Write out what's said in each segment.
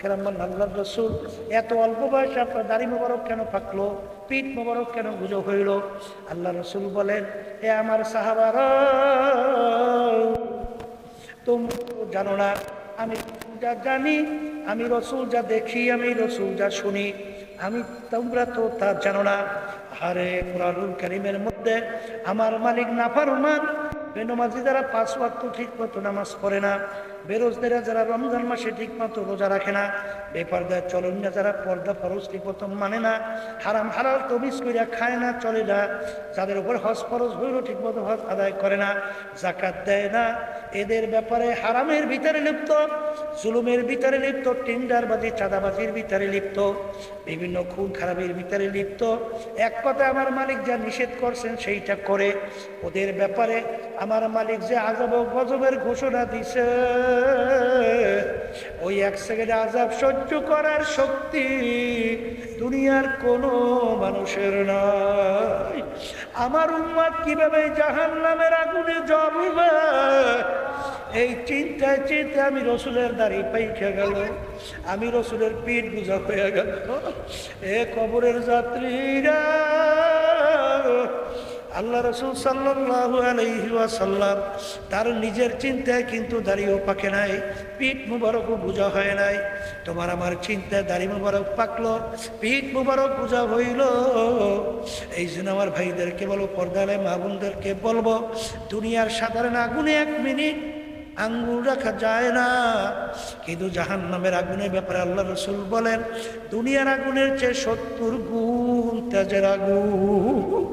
আল্লাহর রাসূল এত অল্প বয়সে আপনার দাড়ি মোবারক কেন পাকলো, পিঠ মোবারক কেন গুজো হইল? আল্লাহ রাসূল বলেন, এ আমার সাহাবারা, তোমরা জানো না আমি যা জানি, আমি রসুল যা দেখি, আমি রসুল যা শুনি, তোমরা তো তা জানো না। আরে কুরআনুল কারীমের মধ্যে আমার মালিক নাফরমান, বেনমাজি যারা 5 ওয়াক্ত ঠিক মতো নামাজ পড়ে না, বেরোজগারা যারা রমজান মাসে ঠিক মতো রোজা রাখে না, বেপরদায় চলেন না যারা পর্দা ফরজ ঠিক মতো মানে না, হারাম হালাল তমিজ কইরা খায় না চলে না, যাদের উপর হজ ফরজ হইল ঠিক মতো হজ আদায় করে না, যাকাত দেয় না, এদের ব্যাপারে হারামের ভিতরে লিপ্ত, জুলুমের ভিতরে লিপ্ত, টেন্ডারবাজি চাঁদাবাজির ভিতরে লিপ্ত, বিভিন্ন খুন খারাপের ভিতরে লিপ্ত, এক কথা আমার মালিক যা নিষেধ করছেন সেইটা করে, ওদের ব্যাপারে আমার মালিক যে আযাব ও গজবের ঘোষণা দিছে, ওই 1 সেকেন্ডে আযাব সহ্য করার শক্তি দুনিয়ার কোনো মানুষের নাই। আমার উম্মত কিভাবে জাহান্নামের আগুনে জ্বলবে, এই চিন্তায় চিন্তায় আমি রসুলের দাড়ি পাইকে গেল, আমি রসুলের পিঠ গুজা হয়ে গেল। এ কবরের যাত্রীরা, আল্লাহ রাসূল সাল্লাল্লাহু আলাইহি ওয়াসাল্লাম তার নিজের চিন্তায় কিন্তু দাড়িও পাকে নাই, পিঠ মুবারকও গুজা হয় নাই। তোমার আমার চিন্তায় দাড়ি মুবারক পাকলো, পিঠ মুবারক গুজা হইল। এই জন্য আমার ভাইদেরকে বলবো, পর্দালে মা বোনদেরকে বলবো, দুনিয়ার সাধারণ আগুনে 1 মিনিট আঙ্গুল রাখা যায় না, কিন্তু জাহান্নামের আগুনের ব্যাপারে আল্লাহ রাসূল বলেন, দুনিয়ার আগুনের চেয়ে 70 গুণ তেজের আগুন।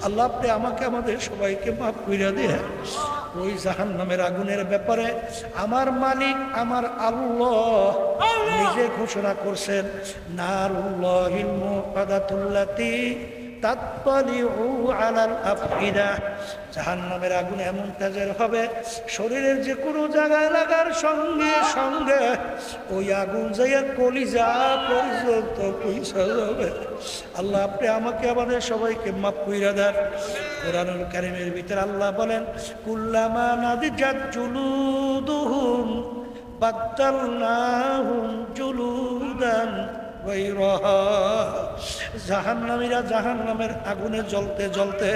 আল্লাহ আপনি আমাকে আমাদের সবাইকে মাফ কইরা দেন। ওই জাহান্নামের আগুনের ব্যাপারে আমার মালিক আমার আল্লাহ নিজে ঘোষণা করছেন, নারুল্লাহিল মুকাদাতুল্লাতি তাত্তালিউ আলাল আফইদা, জাহান্নামের আগুন এমন তেজের হবে, শরীরের যে কোনো জায়গায় লাগার সঙ্গে সঙ্গে ওই আগুন যাইয়া কলিজা পর্যন্ত পৌঁছা যাবে। আল্লাহ আপনি আমাকে আমাদের সবাইকে মাফ কইরা দেন। কুরআনুল কারীমের ভিতরে আল্লাহ বলেন, কুল্লামা নাদিজাত জুলুদুহুম বাদদালনাহুম জুলুদান গায়রাহা, জাহান্নামীরা জাহান্নামের আগুনে জ্বলতে জ্বলতে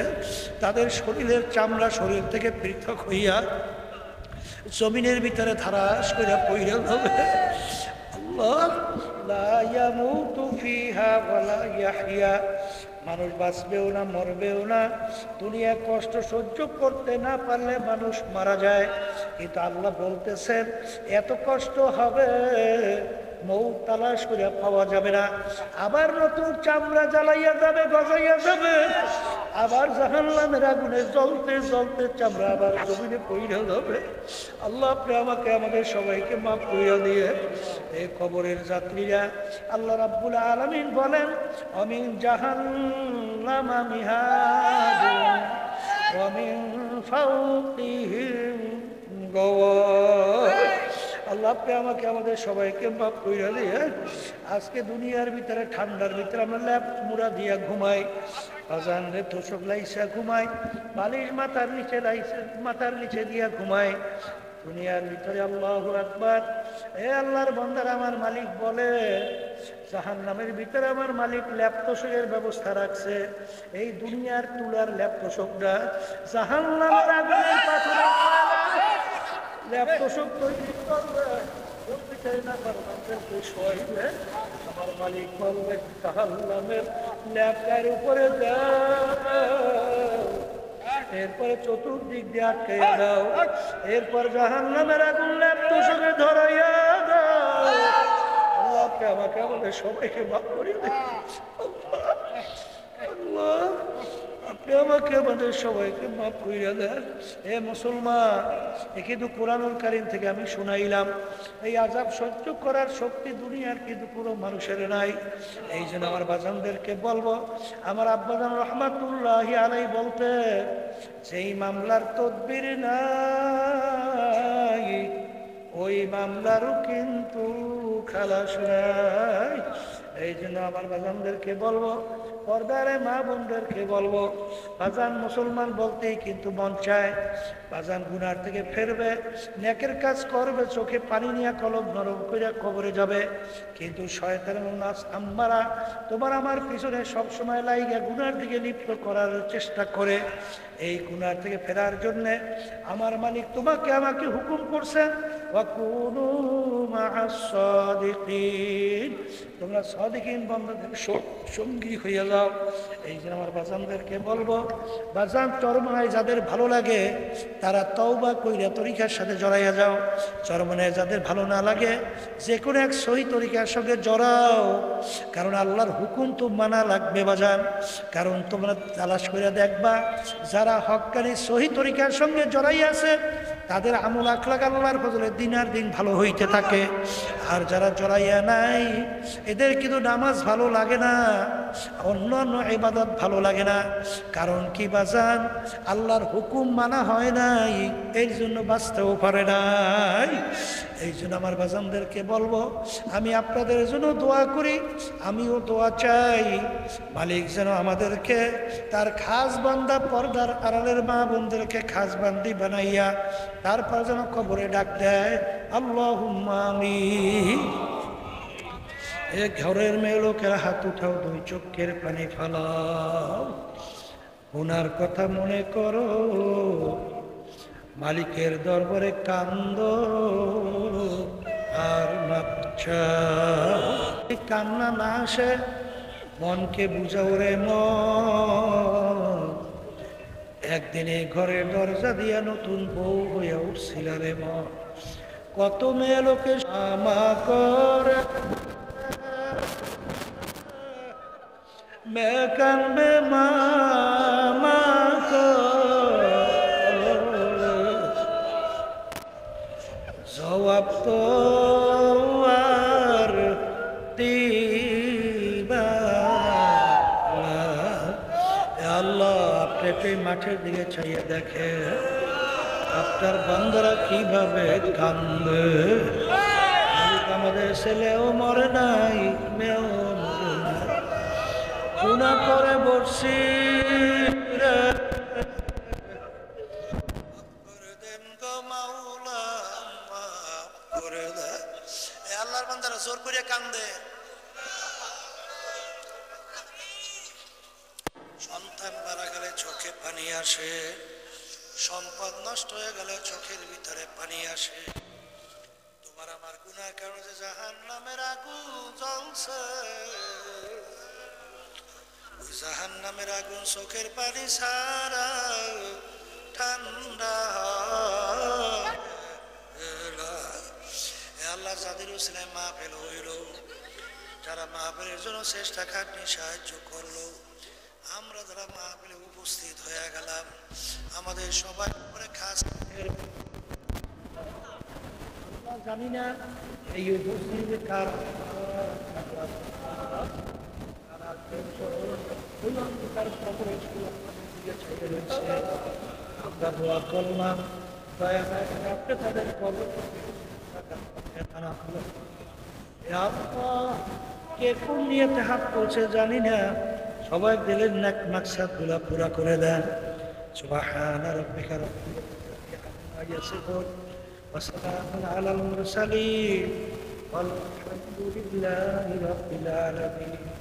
তাদের শরীরের চামড়া শরীর থেকে পৃথক হইয়া জমিনের ভিতরে ধারাস করে পইড়া যাবে। আল্লাহ, লা ইয়ামুতু ফিহা ওয়ালা ইয়াহইয়া, মানুষ বাঁচবেও না মরবেও না। দুনিয়া কষ্ট সহ্য করতে না পারলে মানুষ মারা যায়, কিন্তু আল্লাহ বলতেছেন এত কষ্ট হবে মৌত তালাশ করে পাওয়া যাবে না, আবার নতুন চামড়া জ্বালাইয়া যাবে, গজাইয়া যাবে, আবার জাহান্নামের আগুনে জ্বলতে জ্বলতে চামড়া আবার জমিনে পইড়া যাবে। আল্লাহ আপনি আমাকে আমাদের সবাইকে মাফ কইরা দিয়ে। এই কবরের যাত্রীরা, আল্লাহ রাব্বুল আলামিন বলেন, অমিন জাহান্নামা মিহাদুন ওয়া মিন ফাওকিহিম গাওয়াশ। আল্লাহ আপনি আমাকে আমাদের সবাইকে মাফ কইরা দিয়ে। আজকে দুনিয়ার ভিতরে ঠান্ডার ভিতরে আমরা ল্যাপ মুড়া দিয়া ঘুমাই, আজান রে তোষক লাইসা ঘুমাই, বালিশ মাথার নিচে দিয়া ঘুমাই। দুনিয়ার ভিতরে আল্লাহু আকবার, এ আল্লাহর বান্দারা, আমার মালিক বলে জাহান্নামের ভিতরে আমার মালিক ল্যাপ তোষকের ব্যবস্থা রাখছে। এই দুনিয়ার তুলার ল্যাপ তোষকটা জাহান্নামের আগুনের পাথরের ল্যাপ তোষক তৈরি করবে, বলতে চাই না পারমানদেরকে শোয়াইবে। আমার মালিক বলবে জাহান্নামের ল্যাপটার উপরে দাও, এরপরে চতুর্দিক দিয়ে আটকে দাও, এরপর জাহান্নামের আগুন ল্যাপ তোষকে ধরাইয়া দাও। আল্লাহকে আমাকে আমাদের সবাইকে মাফ করে দেন। আল্লাহ আপনি আমাকে আমাদের সবাইকে মাফ কইরা দেন। এ মুসলমান, এ কিন্তু কুরআনুল কারীম থেকে আমি শুনাইলাম, এই আযাব সহ্য করার শক্তি দুনিয়ার কিন্তু কোনো মানুষের নাই। এই জন্য আমার বাজানদেরকে বলবো, আমার আব্বাজান রহমাতুল্লাহি আলাইহি বলতে, যেই মামলার তদবির নাই ওই মামলারও কিন্তু খালাস নাই। এই জন্য আমার বাজানদেরকে বলবো, পর্দারে মা বোনদেরকে বলবো, বাজান মুসলমান বলতেই কিন্তু মন চায় বাজান গুনার থেকে ফেরবে, নেকের কাজ করবে, চোখে পানি নিয়ে কলম নরম করে কবরে যাবে, কিন্তু শয়তানের নাস আম্মারা তোমার আমার পিছনে সবসময় লাইগা গুনার দিকে লিপ্ত করার চেষ্টা করে। এই গুনার থেকে ফেরার জন্যে আমার মালিক তোমাকে আমাকে হুকুম করছেন, ওয়াকুনু মা'আস সাদিকিন, তোমরা সাদিকিন বান্দাদের সঙ্গী হইয়া যাও। এই যে আমার বাজানদেরকে বলবো, বাজান চরমনায় যাদের ভালো লাগে তারা তওবা কইরা তরিকার সাথে জড়াইয়া যাও। চরমনায় যাদের ভালো না লাগে যে কোনো এক সহি তরিকার সঙ্গে জড়াও, কারণ আল্লাহর হুকুম তো মানা লাগবে বাজান। কারণ তোমরা তালাশ করে দেখবা যারা হক্কানি সহি তরিকার সঙ্গে জড়াইয়া আছে তাদের আমল আখলাক আল্লাহর ফজলে দিনার দিন ভালো হইতে থাকে। আর যারা জড়াইয়া নাই এদের কিন্তু নামাজ ভালো লাগে না, অন্যান্য ইবাদত ভালো লাগে না। কারণ কি বাজান, আল্লাহর হুকুম মানা হয় নাই, এই জন্য বাঁচতেও পারে নাই। এই জন্য আমার বাজানদেরকে বলবো, আমি আপনাদের জন্য দোয়া করি, আমিও দোয়া চাই মালিক যেন আমাদেরকে তার খাস বান্দা, পর্দার আড়ালের মা বোনদেরকে খাস বান্দি বানাইয়া তারপর যেন কবরে ডাক দেয়, আল্লাহুম্মা আমিন। এ ঘরের মেয়ে লোকের হাত উঠাও, দুই চোখের পানি ফালাও, গুনার কথা মনে করো, মালিকের দরবারে কান্দো আর মাপ চাও। কান্না না আসে মনকে বুঝাও রে মন, একদিন এই ঘরের দরজা দিয়া নতুন বউ হইয়া উঠছিল রে মন। কত মেয়ে লোকে আমা করে মে কান্দে মামা জবাব তো আর দিবা আল্লাহ। আপনি একটু মাঠের দিকে চাইয়ে দেখে আপনার বান্দারা কিভাবে কান্দে। আমাদের ছেলেও মরে নাই, মেয়েও মরে নাই, গুনা করে বসছি রে। আল্লাহর বান্দারা জোর করে কান্দে। সন্তান মারা গেলে চোখে পানি আসে, সম্পদ নষ্ট হয়ে গেলে চোখের ভিতরে পানি আসে। তোমার আমার গুনার কারণে জাহান্নামের আগুন জ্বলছে, জাহান্নামের আগুন চোখের পানি ছাড়া ঠান্ডা। আল্লাহ যাদের উসিলায় মাহফিল হইল, যারা মাহফিলের জন্য চেষ্টা খাটনি সাহায্য করলো, আমরা যারা মাহফিলে উপস্থিত হয়ে গেলাম, আমাদের সবাই উপরে খাস জানি না এই উপস্থিতির কারণ আমরা দোয়া করলাম, দয়া করে তাদের কবর কে কোন নিয়তে হাত পৌঁছে জানি না, সবাই দিলেন নেক মাকসাদ গুলা পুরা করে দেন। সুবহান রাব্বিকা রাব্বিল ইজ্জাতি আম্মা ইয়াসিফুন ওয়া সালামুন আলাল মুরসালিন ওয়ালহামদুলিল্লাহি রাব্বিল আলামিন।